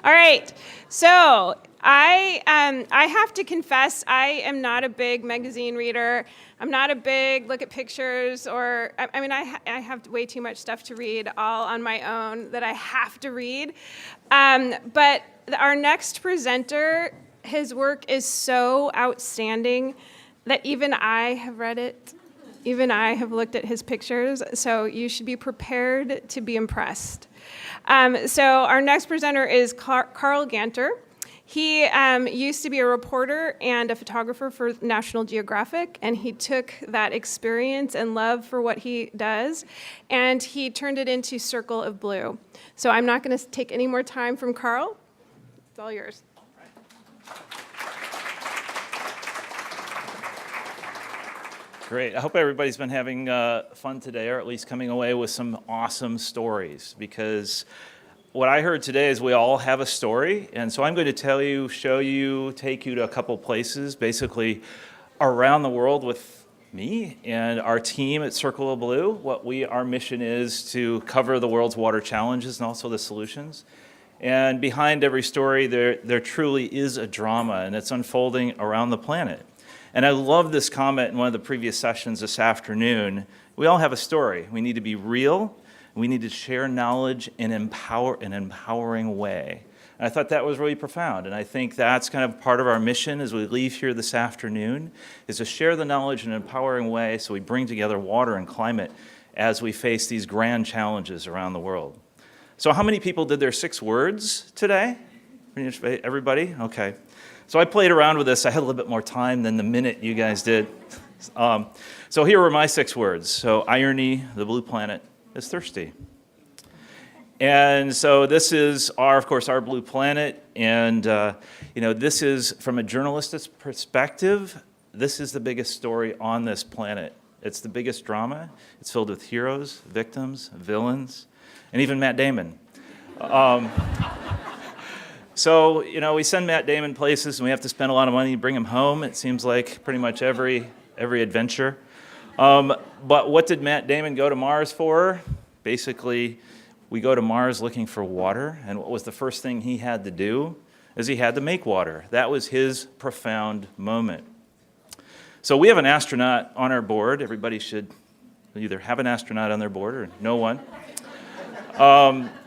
All right, so I have to confess, I am not a big magazine reader. I'm not a big look at pictures, or I have way too much stuff to read all on my own that I have to read. But our next presenter, his work is so outstanding that even I have read it. Even I have looked at his pictures, so you should be prepared to be impressed. So our next presenter is Carl Ganter. He used to be a reporter and a photographer for National Geographic, and he took that experience and love for what he does, and he turned it into Circle of Blue. So I'm not going to take any more time from Carl. It's all yours. Great. I hope everybody's been having fun today, or at least coming away with some awesome stories, because what I heard today is we all have a story, and so I'm going to tell you, show you, take you to a couple places, basically around the world with me and our team at Circle of Blue. Our mission is to cover the world's water challenges and also the solutions. And behind every story, there truly is a drama, and it's unfolding around the planet. And I love this comment in one of the previous sessions this afternoon. We all have a story. We need to be real. We need to share knowledge in an empowering way. And I thought that was really profound. And I think that's kind of part of our mission as we leave here this afternoon, is to share the knowledge in an empowering way so we bring together water and climate as we face these grand challenges around the world. So how many people did their 6 words today? Everybody? Okay. So I played around with this. I had a little bit more time than the minute you guys did. So here were my 6 words. So irony, the blue planet is thirsty. And so this is, of course, our blue planet. And, this is, from a journalistic perspective, this is the biggest story on this planet. It's the biggest drama. It's filled with heroes, victims, villains, and even Matt Damon. So, we send Matt Damon places, and we have to spend a lot of money to bring him home. It seems like pretty much every adventure. But what did Matt Damon go to Mars for? Basically, we go to Mars looking for water, and what was the first thing he had to do? Is he had to make water. That was his profound moment. So we have an astronaut on our board. Everybody should either have an astronaut on their board or no one.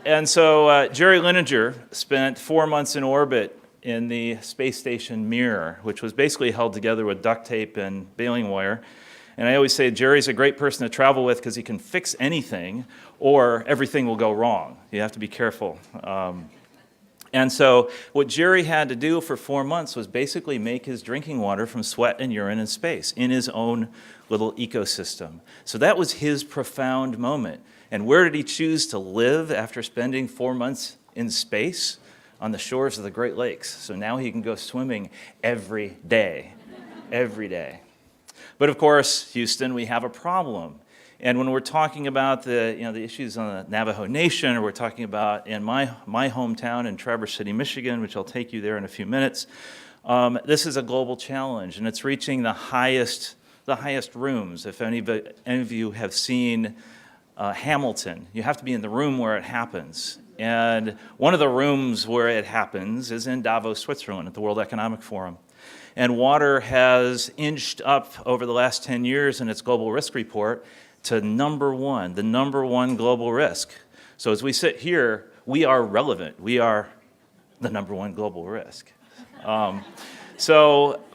And so Jerry Linenger spent 4 months in orbit in the space station Mir, which was basically held together with duct tape and baling wire. And I always say Jerry's a great person to travel with because he can fix anything or everything will go wrong. You have to be careful. And so what Jerry had to do for 4 months was basically make his drinking water from sweat and urine in space in his own little ecosystem. So that was his profound moment. And where did he choose to live after spending 4 months in space? On the shores of the Great Lakes. So now he can go swimming every day. Every day. But of course, Houston, we have a problem. And when we're talking about the issues on the Navajo Nation, or we're talking about in my hometown in Traverse City, Michigan, which I'll take you there in a few minutes, this is a global challenge, and it's reaching the highest rooms. If any of you have seen Hamilton, you have to be in the room where it happens. And one of the rooms where it happens is in Davos, Switzerland, at the World Economic Forum. And water has inched up over the last 10 years in its global risk report to the number one global risk. So as we sit here, we are relevant. We are the number one global risk. But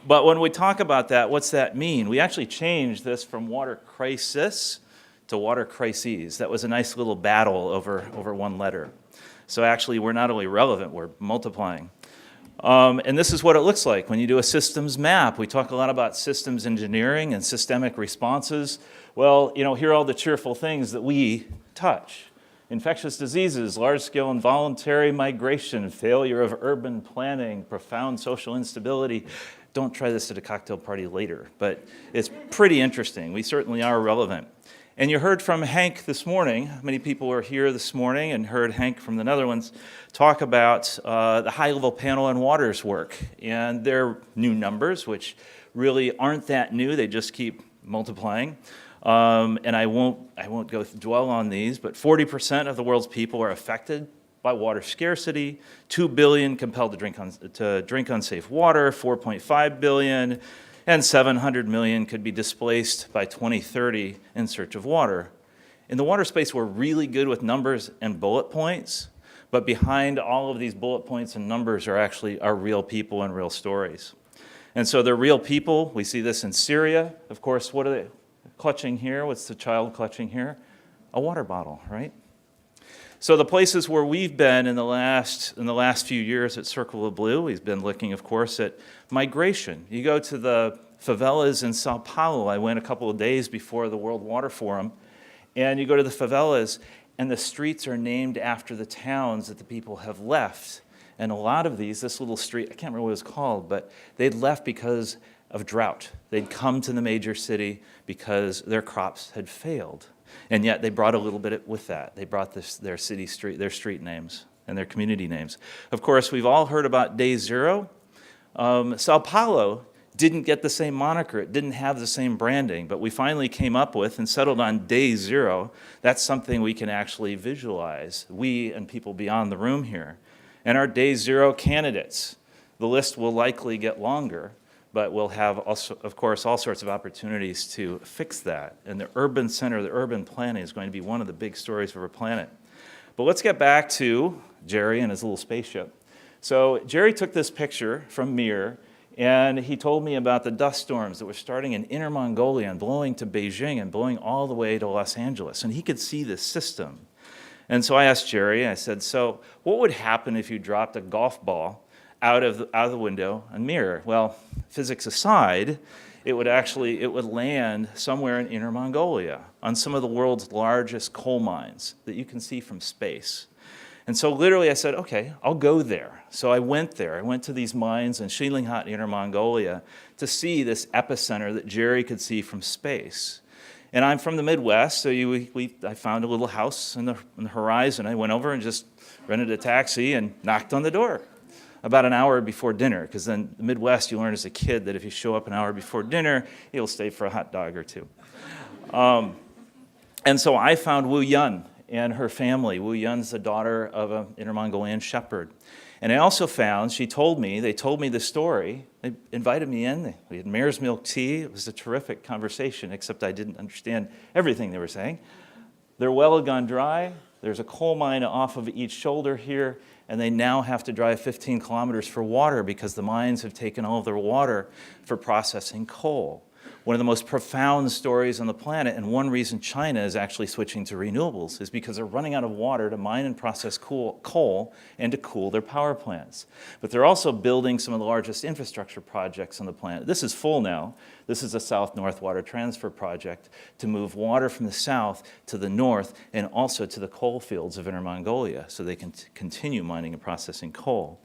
when we talk about that, what's that mean? We actually changed this from water crisis to water crises. That was a nice little battle over one letter. So actually, we're not only relevant, we're multiplying. And this is what it looks like when you do a systems map. We talk a lot about systems engineering and systemic responses. Well, here are all the cheerful things that we touch. Infectious diseases, large-scale involuntary migration, failure of urban planning, profound social instability. Don't try this at a cocktail party later, but it's pretty interesting. We certainly are relevant. And you heard from Hank this morning. Many people were here this morning and heard Hank from the Netherlands talk about the high-level panel on waters work and their new numbers, which really aren't that new. They just keep multiplying. And I won't dwell on these, but 40% of the world's people are affected by water scarcity, 2 billion compelled to drink unsafe water, 4.5 billion, and 700 million could be displaced by 2030 in search of water. In the water space, we're really good with numbers and bullet points, but behind all of these bullet points and numbers are actually our real people and real stories. And so they're real people. We see this in Syria. Of course, what are they clutching here? What's the child clutching here? A water bottle, right? So the places where we've been in the last few years at Circle of Blue, we've been looking, of course, at migration. You go to the favelas in Sao Paulo. I went a couple of days before the World Water Forum, and you go to the favelas, and the streets are named after the towns that the people have left. And a lot of these, this little street, I can't remember what it was called, but they'd left because of drought. They'd come to the major city because their crops had failed. And yet they brought a little bit with that. They brought their street names and their community names. Of course, we've all heard about Day Zero. Sao Paulo didn't get the same moniker. It didn't have the same branding, but we finally came up with and settled on Day Zero. That's something we can actually visualize, we and people beyond the room here. And our Day Zero candidates, the list will likely get longer, but we'll have, also, of course, all sorts of opportunities to fix that. And the urban center, the urban planning is going to be one of the big stories of our planet. But let's get back to Jerry and his little spaceship. So Jerry took this picture from Mir, and he told me about the dust storms that were starting in Inner Mongolia and blowing to Beijing and blowing all the way to Los Angeles. And he could see this system. And so I asked Jerry, I said, so what would happen if you dropped a golf ball out of the window and Mir? Well, physics aside, it would land somewhere in Inner Mongolia on some of the world's largest coal mines that you can see from space. And so literally I said, okay, I'll go there. So I went there. I went to these mines in Shilinghat, Inner Mongolia, to see this epicenter that Jerry could see from space. And I'm from the Midwest, so I found a little house in the horizon. I went over and just rented a taxi and knocked on the door about an hour before dinner, because then in the Midwest you learn as a kid that if you show up an hour before dinner, you'll stay for a hot dog or two. And so I found Wu Yun and her family. Wu Yun's the daughter of an Inner Mongolian shepherd. And I also found, they told me the story. They invited me in. We had mare's milk tea. It was a terrific conversation, except I didn't understand everything they were saying. Their well had gone dry. There's a coal mine off of each shoulder here, and they now have to drive 15 kilometers for water because the mines have taken all of their water for processing coal. One of the most profound stories on the planet, and one reason China is actually switching to renewables is because they're running out of water to mine and process coal and to cool their power plants. But they're also building some of the largest infrastructure projects on the planet. This is full now. This is a South-North Water Transfer Project to move water from the south to the north and also to the coal fields of Inner Mongolia so they can continue mining and processing coal.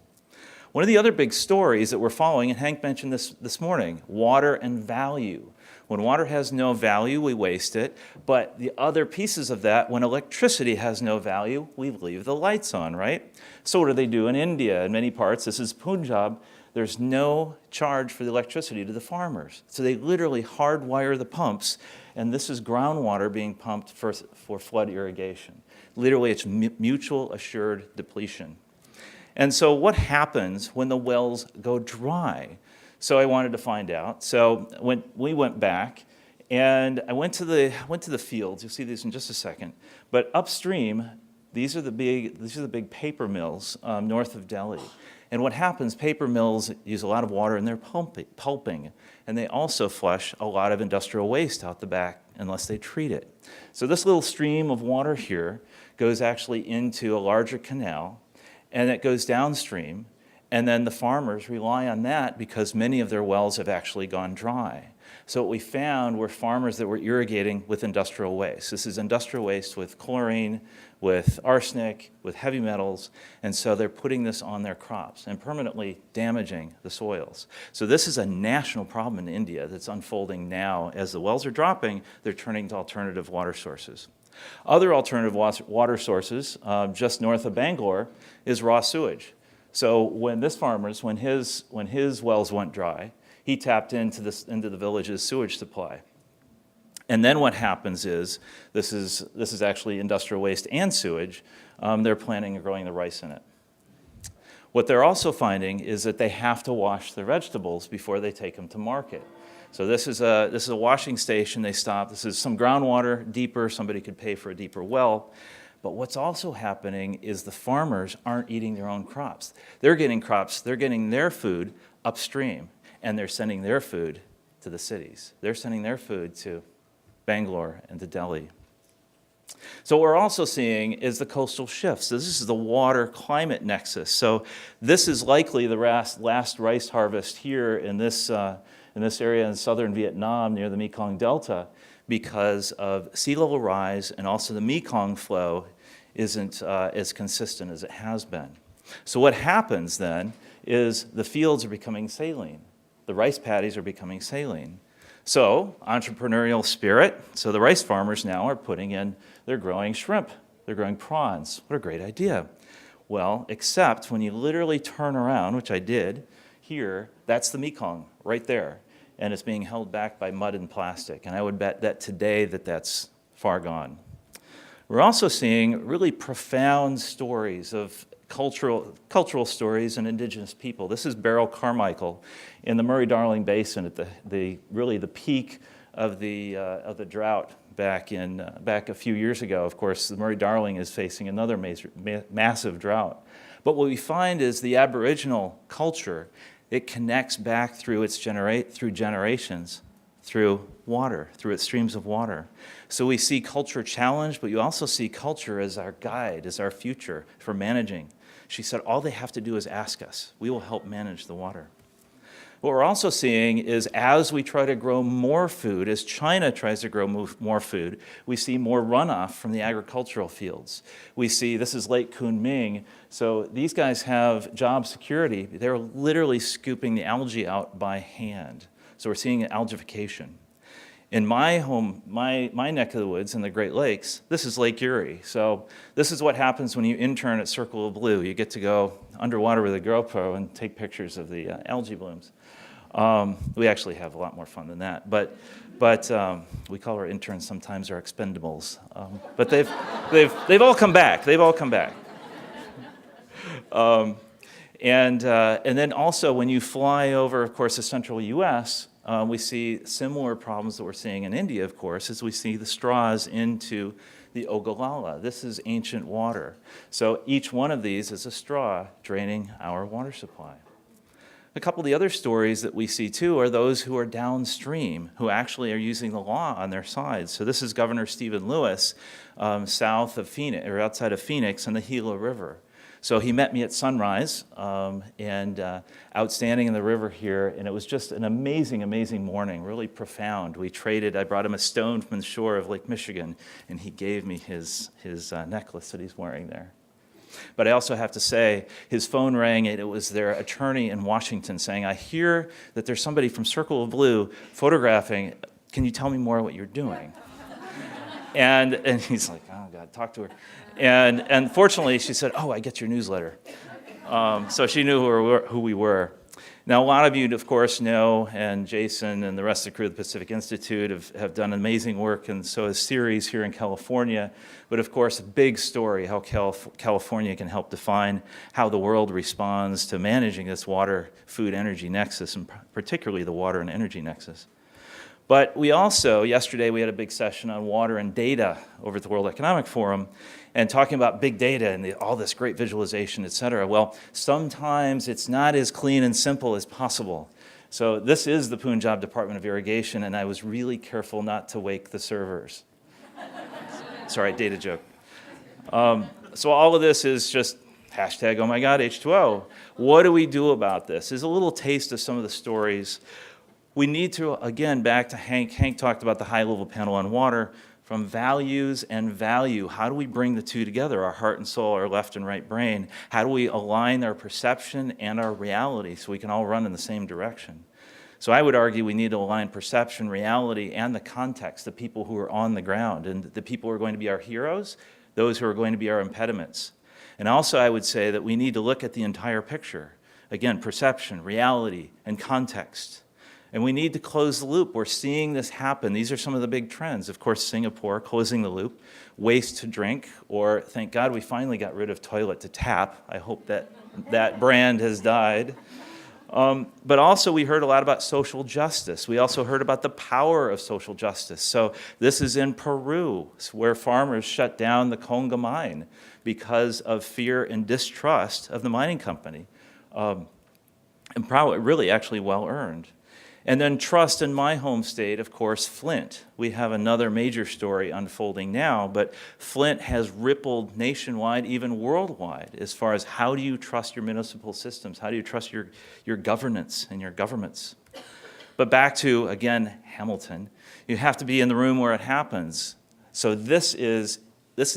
One of the other big stories that we're following, and Hank mentioned this morning, water and value. When water has no value, we waste it. But the other pieces of that, when electricity has no value, we leave the lights on, right? So what do they do in India? In many parts, this is Punjab, there's no charge for the electricity to the farmers. So they literally hardwire the pumps, and this is groundwater being pumped for flood irrigation. Literally, it's mutual assured depletion. And so what happens when the wells go dry? So I wanted to find out. So when we went back, and I went to the fields. You'll see these in just a second. But upstream, these are the big paper mills north of Delhi. And what happens? Paper mills use a lot of water in their pulping, and they also flush a lot of industrial waste out the back unless they treat it. So this little stream of water here goes actually into a larger canal, and it goes downstream, and then the farmers rely on that because many of their wells have actually gone dry. So what we found were farmers that were irrigating with industrial waste. This is industrial waste with chlorine, with arsenic, with heavy metals, and so they're putting this on their crops and permanently damaging the soils. So this is a national problem in India that's unfolding now. As the wells are dropping, they're turning to alternative water sources. Other alternative water sources, just north of Bangalore, is raw sewage. So when his wells went dry, he tapped into the village's sewage supply. And then what happens is, this is actually industrial waste and sewage, they're planting and growing the rice in it. What they're also finding is that they have to wash their vegetables before they take them to market. So this is a washing station. They stop. This is some groundwater, deeper. Somebody could pay for a deeper well. But what's also happening is the farmers aren't eating their own crops. They're getting their food upstream, and they're sending their food to the cities. They're sending their food to Bangalore and to Delhi. So what we're also seeing is the coastal shifts. So this is the water-climate nexus. So this is likely the last rice harvest here in this area in southern Vietnam near the Mekong Delta, because of sea level rise, and also the Mekong flow isn't as consistent as it has been. So what happens then is the fields are becoming saline. The rice paddies are becoming saline. So entrepreneurial spirit, so the rice farmers now are they're growing shrimp, they're growing prawns. What a great idea. Well, except when you literally turn around, which I did here, that's the Mekong right there. And it's being held back by mud and plastic. And I would bet that today that's far gone. We're also seeing really profound stories of cultural stories and indigenous people. This is Beryl Carmichael in the Murray-Darling Basin at the peak of the drought back a few years ago. Of course, the Murray-Darling is facing another massive drought. But what we find is the Aboriginal culture, it connects back through generations, through water, through its streams of water. So we see culture challenged, but you also see culture as our guide, as our future for managing. She said, all they have to do is ask us. We will help manage the water. What we're also seeing is as we try to grow more food, as China tries to grow more food, we see more runoff from the agricultural fields. We see, this is Lake Kunming, so these guys have job security. They're literally scooping the algae out by hand. So we're seeing algification. In my home, my neck of the woods in the Great Lakes, this is Lake Erie. So this is what happens when you intern at Circle of Blue. You get to go underwater with a GoPro and take pictures of the algae blooms. We actually have a lot more fun than that. But we call our interns sometimes our expendables. But they've all come back. They've all come back. And then also when you fly over, of course, the central U.S., we see similar problems that we're seeing in India, of course, as we see the straws into the Ogallala. This is ancient water. So each one of these is a straw draining our water supply. A couple of the other stories that we see too are those who are downstream, who actually are using the law on their side. So this is Governor Stephen Lewis, south of Phoenix, or outside of Phoenix, on the Gila River. So he met me at sunrise, and outstanding in the river here, and it was just an amazing, amazing morning, really profound. We traded. I brought him a stone from the shore of Lake Michigan, and he gave me his necklace that he's wearing there. But I also have to say, his phone rang, and it was their attorney in Washington saying, I hear that there's somebody from Circle of Blue photographing. Can you tell me more what you're doing? And he's like, oh, God, talk to her. And fortunately, she said, oh, I get your newsletter. So she knew who we were. Now, a lot of you, of course, know, and Jason and the rest of the crew of the Pacific Institute have done amazing work, and so has Ceres here in California. But of course, a big story, how California can help define how the world responds to managing this water, food, energy nexus, and particularly the water and energy nexus. But we also, yesterday we had a big session on water and data over at the World Economic Forum, and talking about big data and all this great visualization, et cetera. Well, sometimes it's not as clean and simple as possible. So this is the Punjab Department of Irrigation, and I was really careful not to wake the servers. Sorry, data joke. So all of this is just hashtag, oh my God, H2O. What do we do about this? There's a little taste of some of the stories. We need to, again, back to Hank. Hank talked about the high-level panel on water. From values and value, how do we bring the two together, our heart and soul, our left and right brain? How do we align our perception and our reality so we can all run in the same direction? So I would argue we need to align perception, reality, and the context, the people who are on the ground, and the people who are going to be our heroes, those who are going to be our impediments. And also I would say that we need to look at the entire picture. Again, perception, reality, and context. And we need to close the loop. We're seeing this happen. These are some of the big trends. Of course, Singapore, closing the loop, waste to drink, or thank God we finally got rid of toilet to tap. I hope that brand has died. But also we heard a lot about social justice. We also heard about the power of social justice. So this is in Peru, where farmers shut down the Conga mine because of fear and distrust of the mining company. And probably really actually well earned. And then trust in my home state, of course, Flint. We have another major story unfolding now, but Flint has rippled nationwide, even worldwide, as far as how do you trust your municipal systems? How do you trust your governance and your governments? But back to, again, Hamilton. You have to be in the room where it happens. So this is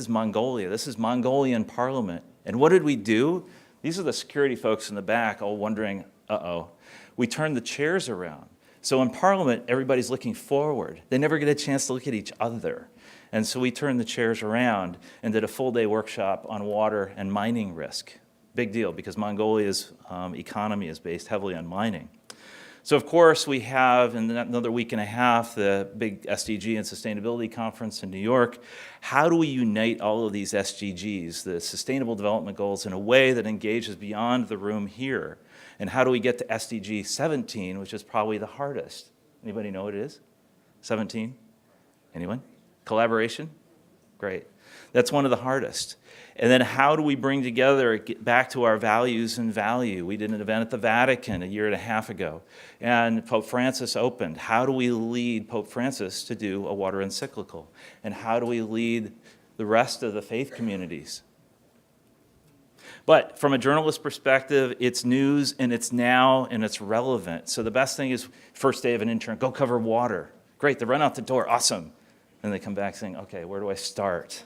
Mongolia. This is Mongolian parliament. And what did we do? These are the security folks in the back all wondering, uh-oh. We turned the chairs around. So in Parliament, everybody's looking forward. They never get a chance to look at each other. And so we turned the chairs around and did a full-day workshop on water and mining risk. Big deal, because Mongolia's economy is based heavily on mining. So of course, we have, in another week and a half, the big SDG and Sustainability Conference in New York. How do we unite all of these SDGs, the Sustainable Development Goals, in a way that engages beyond the room here? And how do we get to SDG 17, which is probably the hardest? Anybody know what it is? 17? Anyone? Collaboration? Great. That's one of the hardest. And then how do we bring together, get back to our values and value? We did an event at the Vatican a year and a half ago, and Pope Francis opened. How do we lead Pope Francis to do a water encyclical? And how do we lead the rest of the faith communities? But from a journalist perspective, it's news, and it's now, and it's relevant. So the best thing is, first day of an intern, go cover water. Great, they run out the door, awesome. And they come back saying, okay, where do I start?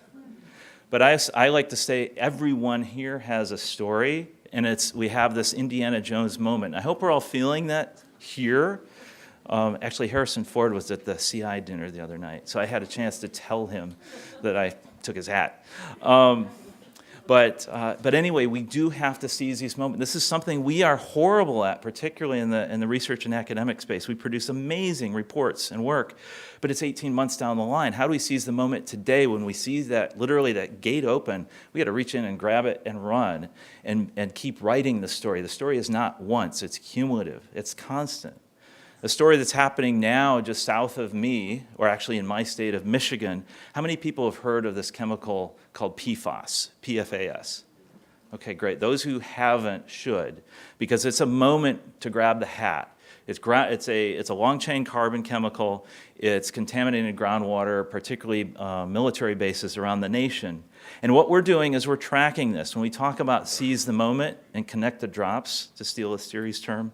But I like to say everyone here has a story, and we have this Indiana Jones moment. I hope we're all feeling that here. Actually, Harrison Ford was at the CI dinner the other night, so I had a chance to tell him that I took his hat. But anyway, we do have to seize these moments. This is something we are horrible at, particularly in the research and academic space. We produce amazing reports and work, but it's 18 months down the line. How do we seize the moment today when we see that, literally that gate open? We got to reach in and grab it and run and keep writing the story. The story is not once, it's cumulative, it's constant. A story that's happening now just south of me, or actually in my state of Michigan. How many people have heard of this chemical called PFAS, P-F-A-S? Okay, great. Those who haven't should, because it's a moment to grab the hat. It's a long-chain carbon chemical. It's contaminated groundwater, particularly military bases around the nation. And what we're doing is we're tracking this. When we talk about seize the moment and connect the drops, to steal a series term,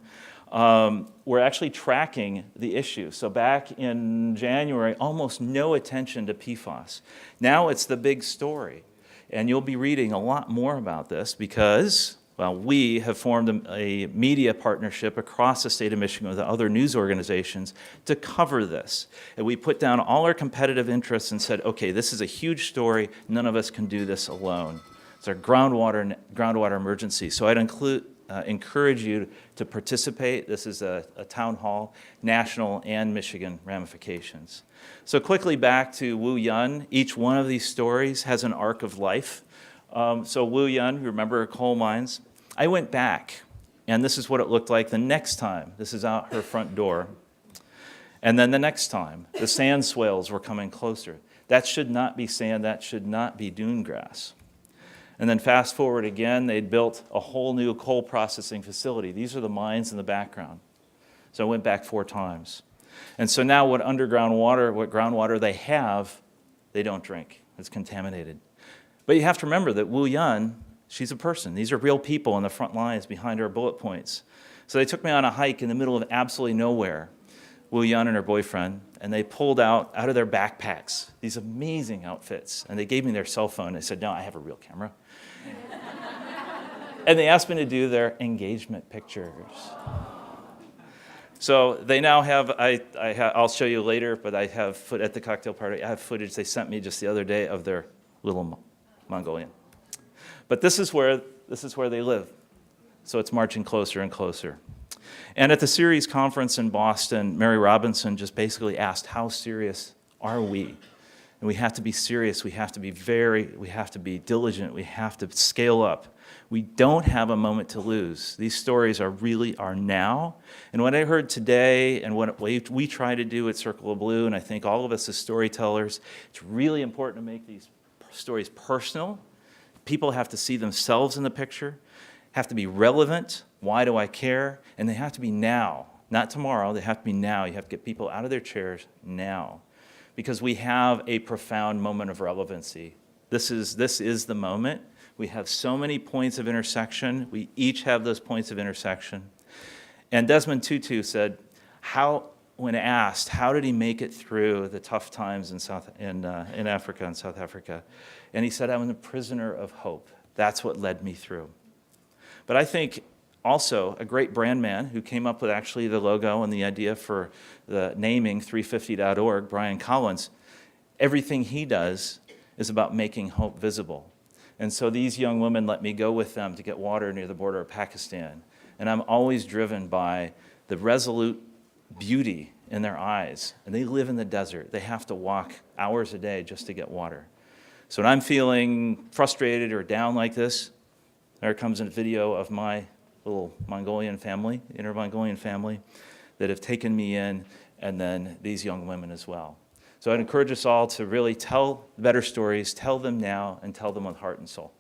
we're actually tracking the issue. So back in January, almost no attention to PFAS. Now it's the big story. And you'll be reading a lot more about this because, well, we have formed a media partnership across the state of Michigan with other news organizations to cover this. And we put down all our competitive interests and said, okay, this is a huge story. None of us can do this alone. It's our groundwater emergency. So I'd encourage you to participate. This is a town hall, national and Michigan ramifications. So quickly back to Wu Yun. Each one of these stories has an arc of life. So Wu Yun, remember her coal mines. I went back, and this is what it looked like the next time. This is out her front door. And then the next time, the sand swales were coming closer. That should not be sand. That should not be dune grass. And then fast forward again, they'd built a whole new coal processing facility. These are the mines in the background. So I went back 4 times. And so now what groundwater they have, they don't drink. It's contaminated. But you have to remember that Wu Yun, she's a person. These are real people on the front lines behind our bullet points. So they took me on a hike in the middle of absolutely nowhere, Wu Yun and her boyfriend, and they pulled out of their backpacks these amazing outfits. And they gave me their cell phone. I said, no, I have a real camera. And they asked me to do their engagement pictures. So they now have, I'll show you later, but I have, at the cocktail party, I have footage they sent me just the other day of their little Mongolian. But this is where they live. So it's marching closer and closer. And at the series conference in Boston, Mary Robinson just basically asked, how serious are we? And we have to be serious. We have to be diligent. We have to scale up. We don't have a moment to lose. These stories are really our now. And what I heard today and what we try to do at Circle of Blue, and I think all of us as storytellers, it's really important to make these stories personal. People have to see themselves in the picture, have to be relevant. Why do I care? And they have to be now, not tomorrow. They have to be now. You have to get people out of their chairs now, because we have a profound moment of relevancy. This is the moment. We have so many points of intersection. We each have those points of intersection. And Desmond Tutu said, when asked, how did he make it through the tough times in Africa and South Africa? And he said, I'm a prisoner of hope. That's what led me through. But I think also a great brand man who came up with actually the logo and the idea for the naming 350.org, Brian Collins, everything he does is about making hope visible. And so these young women let me go with them to get water near the border of Pakistan. And I'm always driven by the resolute beauty in their eyes. And they live in the desert. They have to walk hours a day just to get water. So when I'm feeling frustrated or down like this, there comes a video of my little Mongolian family, inner Mongolian family, that have taken me in, and then these young women as well. So I'd encourage us all to really tell better stories, tell them now, and tell them with heart and soul.